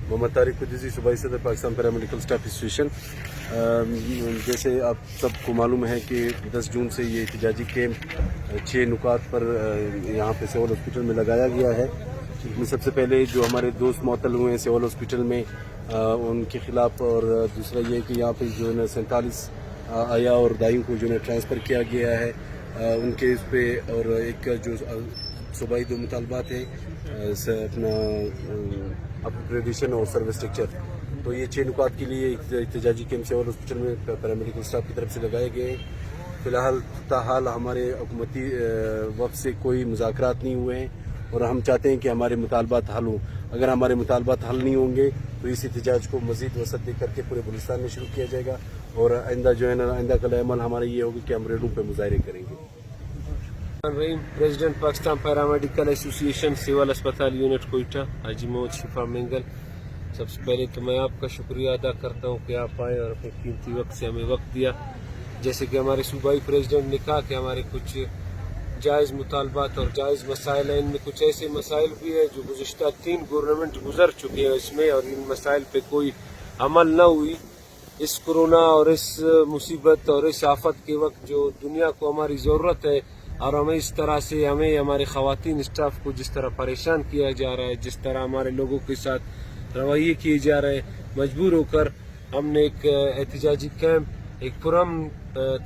محمد طارق قدوسی صوبائی صدر Pakistan paramedical staff association. جیسے آپ سب کو معلوم ہے کہ 10 جون سے یہ احتجاجی کیمپ 6 نکات پر یہاں پہ سول ہاسپٹل میں لگایا گیا ہے۔ سب سے پہلے جو ہمارے دوست معطل ہوئے ہیں سول ہاسپٹل میں ان کے خلاف، اور دوسرا یہ کہ یہاں پہ جو ہے نا 47 آیا اور دائیوں کو جو ہے ٹرانسفر کیا گیا ہے ان کے اس پہ، اور ایک جو صوبائی 2 مطالبات ہیں اپنا اپگریڈیشن اور سروس اسٹرکچر، تو یہ 6 نکات کے لیے احتجاجی کیمپ سول ہاسپٹل میں پیرامیڈیکل اسٹاف کی طرف سے لگائے گئے ہیں۔ فی الحال تاحال ہمارے حکومتی وفد سے کوئی مذاکرات نہیں ہوئے ہیں، اور ہم چاہتے ہیں کہ ہمارے مطالبات حل ہوں۔ اگر ہمارے مطالبات حل نہیں ہوں گے تو اس احتجاج کو مزید وسعت دے کر کے پورے بلوچستان میں شروع کیا جائے گا، اور آئندہ جو ہے نا آئندہ کا عمل ہمارا یہ ہوگا کہ ہم ریڈوں پہ مظاہرے کریں گے۔ President Pakistan paramedical association civil اسپتال یونٹ کوئٹہ حاجی محمد شفا مینگل، سب سے پہلے تو میں آپ کا شکریہ ادا کرتا ہوں کہ آپ آئے اور اپنے قیمتی وقت سے ہمیں وقت دیا۔ جیسے کہ ہمارے صوبائی پریزیڈنٹ نے کہا کہ ہمارے کچھ جائز مطالبات اور جائز مسائل ہیں، ان میں کچھ ایسے مسائل بھی ہیں جو گزشتہ 3 گورنمنٹ گزر چکے ہیں اس میں، اور ان مسائل پہ کوئی عمل نہ ہوئی۔ اس کرونا اور اس مصیبت اور اس آفت کے وقت جو دنیا کو ہماری ضرورت ہے، اور ہمیں اس طرح سے ہمیں ہمارے خواتین اسٹاف کو جس طرح پریشان کیا جا رہا ہے، جس طرح ہمارے لوگوں کے ساتھ رویے کیے جا رہے ہیں، مجبور ہو کر ہم نے ایک احتجاجی کیمپ ایک پرامن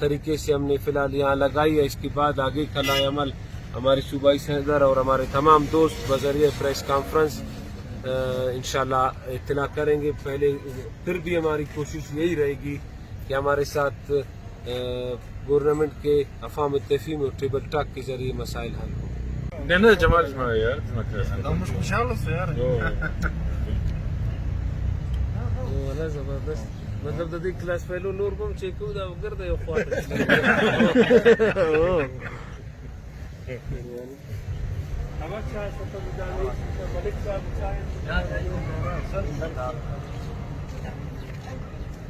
طریقے سے ہم نے فی الحال یہاں لگائی ہے۔ اس کے بعد آگے کا لائے عمل ہمارے صوبائی صدر اور ہمارے تمام دوست بذریعہ پریس کانفرنس انشاءاللہ اطلاع کریں گے۔ پہلے پھر بھی ہماری کوشش یہی رہے گی کہ ہمارے ساتھ گورنمنٹ کے افہام التفہیم اور ٹیبل ٹاک کے ذریعے مسائل حل ہوں۔ نحن جمال اسمها يا مش مشخلص يعني ولا زبردست مطلب د دې کلاس فیلو نور کوم چې کو دا وګرځي یو خواته اما چا ستاسو د ملک صاحب چا